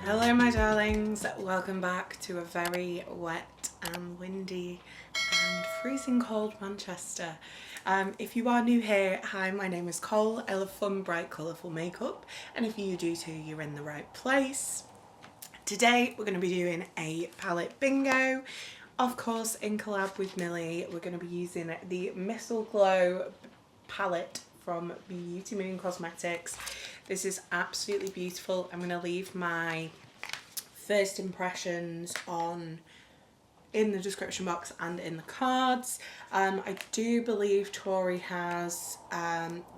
Hello my darlings, welcome back to a very wet and windy and freezing cold Manchester. If you are new here, hi, my name is Cole. I love fun, bright, colourful makeup, and if you do too, you're in the right place. Today we're going to be doing a palette bingo, of course in collab with Millie. We're going to be using the Mistleglow Palette from Beauty Moon Cosmetics. This is absolutely beautiful. I'm going to leave my first impressions in the description box and in the cards. I do believe Tori has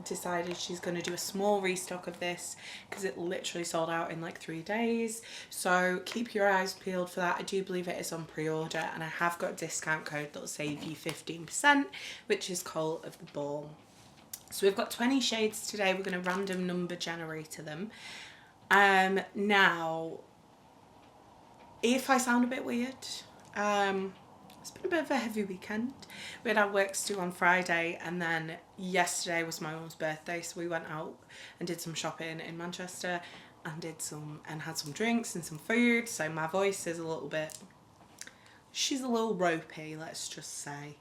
decided she's going to do a small restock of this because it literally sold out in like 3 days. So keep your eyes peeled for that. I do believe it is on pre-order, and I have got a discount code that will save you 15%, which is Cole of the Ball. So we've got 20 shades today. We're going to random number generator them. Now, if I sound a bit weird, it's been a bit of a heavy weekend. We had our works due on Friday, and then yesterday was my mum's birthday, so we went out and did some shopping in Manchester and had some drinks and some food. So my voice is a little bit, she's a little ropey, let's just say.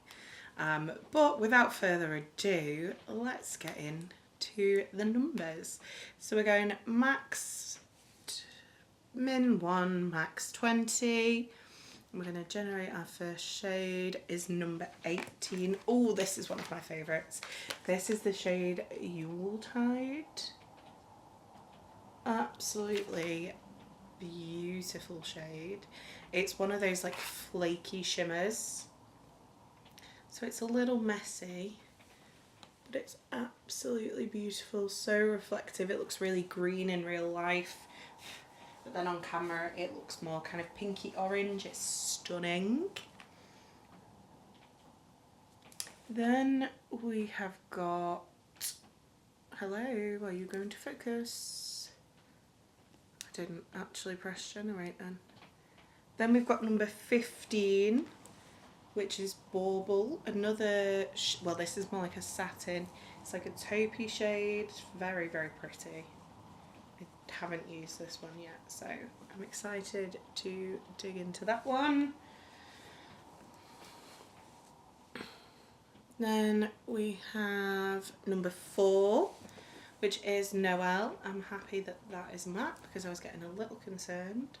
But without further ado, let's get into the numbers. So we're going max, min 1, max 20. We're going to generate our first shade, is number 18. Oh, this is one of my favourites. This is the shade Yuletide. Absolutely beautiful shade. It's one of those like flaky shimmers. So it's a little messy, but it's absolutely beautiful, so reflective. It looks really green in real life, but then on camera it looks more kind of pinky orange. It's stunning. Then we have got, hello, are you going to focus? I didn't actually press generate then. Then we've got number 15, which is Bauble, another, well, this is more like a satin. It's like a taupey shade, very, very pretty. I haven't used this one yet, so I'm excited to dig into that one. Then we have number 4, which is Noel. I'm happy that that is matte because I was getting a little concerned.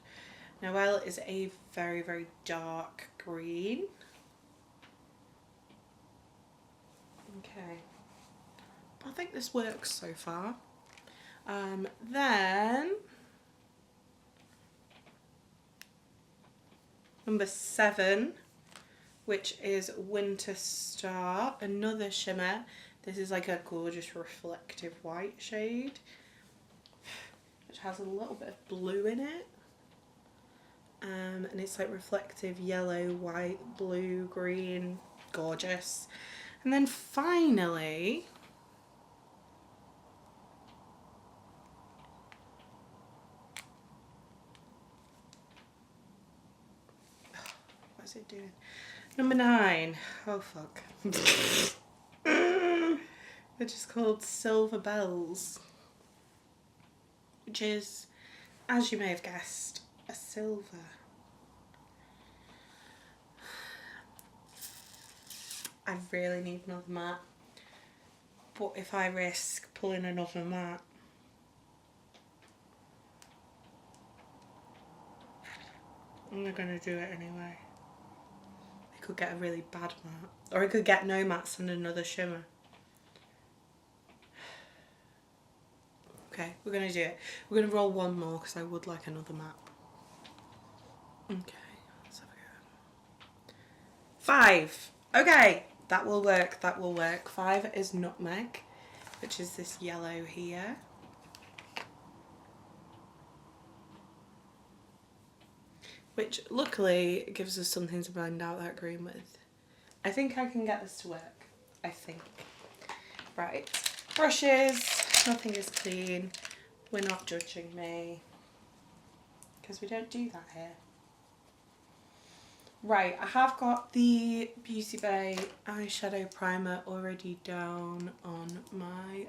Noel is a very, very dark green. Okay, I think this works so far. Then number 7, which is Winter Star, another shimmer. This is like a gorgeous reflective white shade, which has a little bit of blue in it. And it's like reflective yellow, white, blue, green, gorgeous. And then finally, what is it doing? Number 9. Oh fuck. Which is called Silver Bells, which is, as you may have guessed, a silver. I really need another matte, but if I risk pulling another matte, I'm not going to do it anyway. I could get a really bad matte, or I could get no mattes and another shimmer. Okay, we're going to do it. We're going to roll one more because I would like another matte. Okay, let's have a go. 5. Okay. That will work, that will work. 5 is Nutmeg, which is this yellow here. Which luckily gives us something to blend out that green with. I think I can get this to work. I think. Right, brushes, nothing is clean. We're not judging me, because we don't do that here. Right, I have got the Beauty Bay eyeshadow primer already down on my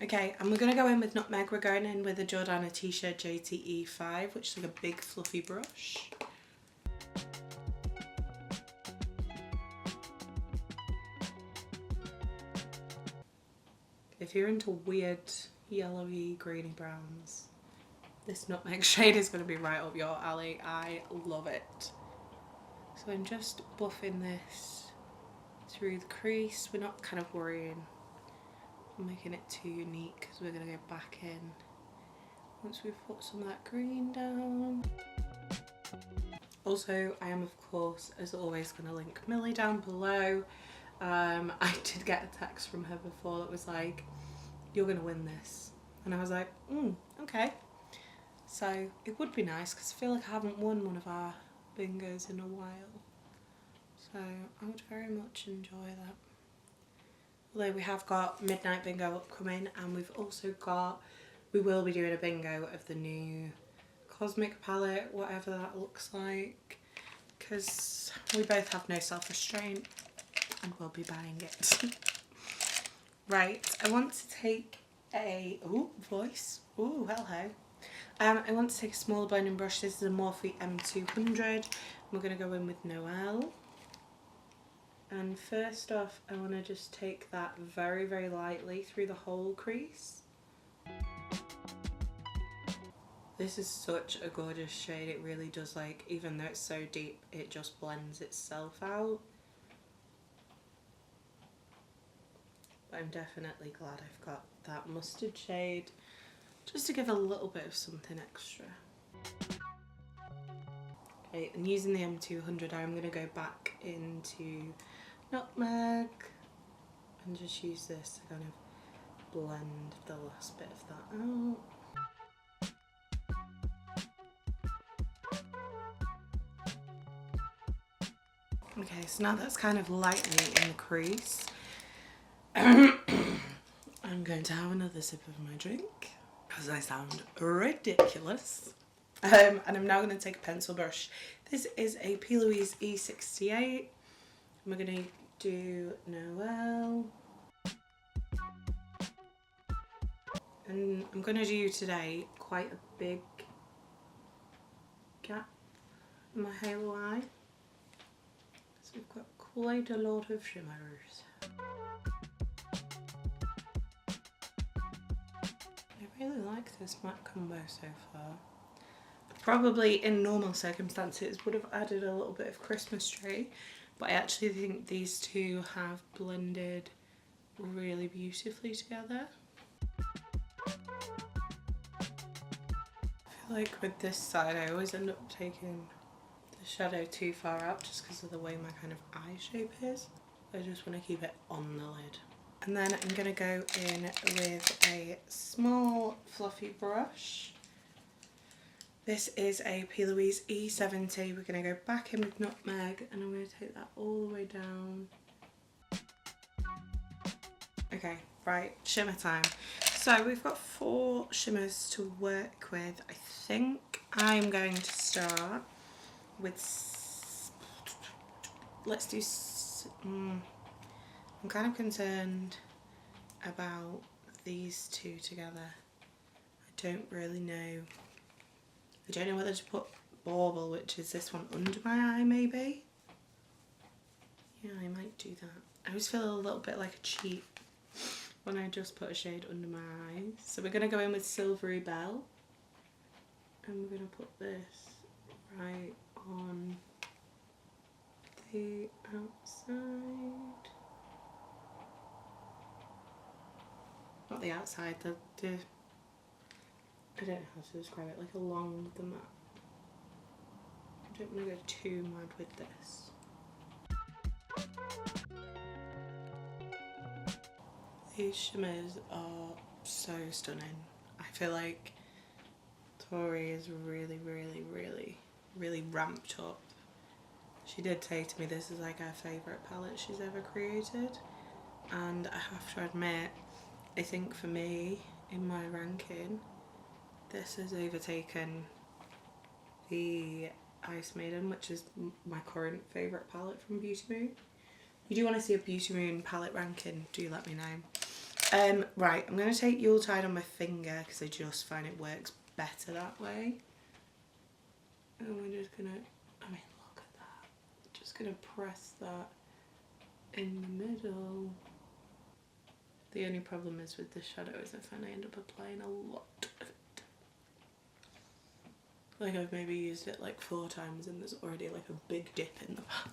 Okay, and we're going to go in with Nutmeg. We're going in with a Jordana T-shirt JTE5, which is like a big fluffy brush. If you're into weird yellowy greeny browns, this Nutmeg shade is going to be right up your alley. I love it. So I'm just buffing this through the crease. We're not kind of worrying making it too unique because we're going to go back in once we've put some of that green down. Also, I am of course, as always, going to link Millie down below. I did get a text from her before that was like, "You're going to win this," and I was like, okay. So it would be nice because I feel like I haven't won one of our bingos in a while, so I would very much enjoy that. Although we have got Midnight Bingo upcoming, and we've also got, we will be doing a bingo of the new Cosmic palette, whatever that looks like, because we both have no self-restraint and we'll be buying it. Right, I want to take a, voice, hello. I want to take a smaller blending brush. This is a Morphe M200. We're going to go in with Noel. And first off, I want to just take that very, very lightly through the whole crease. This is such a gorgeous shade. It really does, like, even though it's so deep, it just blends itself out. But I'm definitely glad I've got that mustard shade, just to give a little bit of something extra. Okay, and using the M200, I'm going to go back into Nutmeg and just use this to kind of blend the last bit of that out. Okay, so now that's kind of lightly in the crease. I'm going to have another sip of my drink because I sound ridiculous. And I'm now going to take a pencil brush. This is a P. Louise E68. We're going to do Noel. And I'm going to do today quite a big gap in my halo eye. So we've got quite a lot of shimmers. I really like this matte combo so far. Probably in normal circumstances would have added a little bit of Christmas tree, but I actually think these two have blended really beautifully together. I feel like with this side I always end up taking the shadow too far out just because of the way my kind of eye shape is. I just want to keep it on the lid. And then I'm going to go in with a small fluffy brush. This is a P. Louise E70. We're going to go back in with Nutmeg and I'm going to take that all the way down. Okay, right, shimmer time. So we've got 4 shimmers to work with. I think I'm going to start with, let's do, I'm kind of concerned about these two together. I don't really know. I don't know whether to put Bauble, which is this one, under my eye maybe. Yeah, I might do that. I always feel a little bit like a cheat when I just put a shade under my eyes. So we're going to go in with Silvery Bell. And we're going to put this right on the outside. Not the outside, the I don't know how to describe it, like along the mat. I don't want to go too mad with this. These shimmers are so stunning. I feel like Tori is really, really, really, really ramped up. She did say to me this is like her favourite palette she's ever created, and I have to admit, I think for me, in my ranking, this has overtaken the Ice Maiden, which is my current favourite palette from Beauty Moon. If you do want to see a Beauty Moon palette ranking, do let me know. Right, I'm going to take Yuletide on my finger because I just find it works better that way. And we're just going to, I mean, look at that. Just going to press that in the middle. The only problem is with the shadow is I find I end up applying a lot of it. Like I've maybe used it like 4 times and there's already like a big dip in the pan.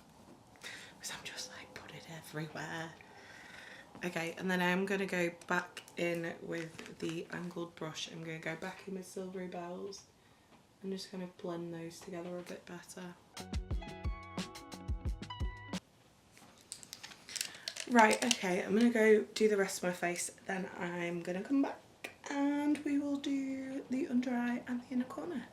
Because I'm just like, put it everywhere. Okay, and then I'm going to go back in with the angled brush. I'm going to go back in with Silvery Bells and just kind of blend those together a bit better. Right, okay, I'm going to go do the rest of my face, then I'm going to come back and we will do the under eye and the inner corner.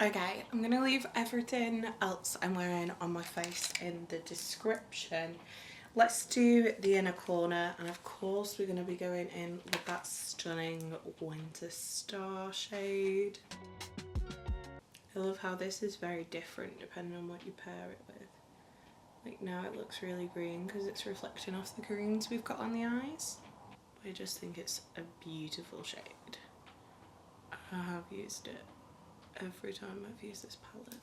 Okay, I'm going to leave everything else I'm wearing on my face in the description. Let's do the inner corner, and of course we're going to be going in with that stunning Winter Star shade. I love how this is very different depending on what you pair it with. Like now it looks really green because it's reflecting off the greens we've got on the eyes. But I just think it's a beautiful shade. I have used it every time I've used this palette.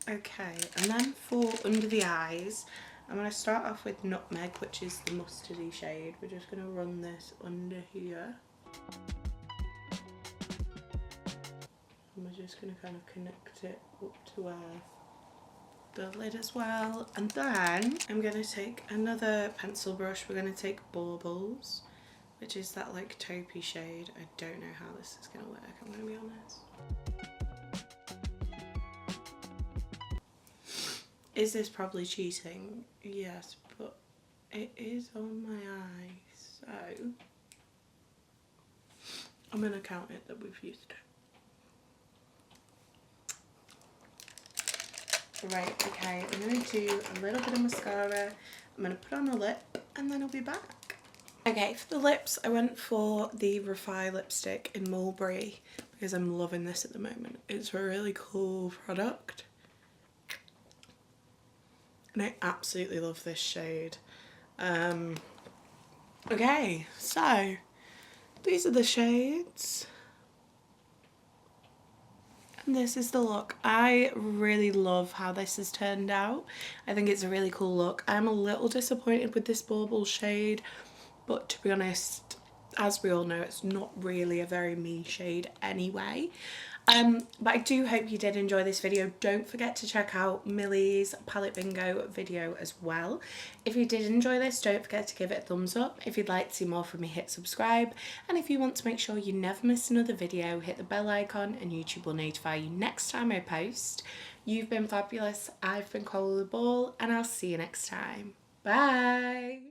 Okay, and then for under the eyes, I'm going to start off with Nutmeg, which is the mustardy shade. We're just going to run this under here. And we're just going to kind of connect it up to the lid as well. And then I'm going to take another pencil brush. We're going to take Baubles, which is that like taupey shade. I don't know how this is going to work, I'm going to be honest. Is this probably cheating? Yes, but it is on my eye, so I'm going to count it that we've used it. Right, okay, I'm going to do a little bit of mascara, I'm going to put on a lip and then I'll be back. Okay, for the lips I went for the Refi lipstick in Mulberry because I'm loving this at the moment. It's a really cool product. And I absolutely love this shade. Okay, so these are the shades. And this is the look. I really love how this has turned out. I think it's a really cool look. I'm a little disappointed with this Bauble shade, but to be honest, as we all know, it's not really a very me shade anyway. But I do hope you did enjoy this video. Don't forget to check out Millie's palette bingo video as well. If you did enjoy this, don't forget to give it a thumbs up. If you'd like to see more from me, hit subscribe. And if you want to make sure you never miss another video, hit the bell icon and YouTube will notify you next time I post. You've been fabulous. I've been Cola the Ball and I'll see you next time. Bye!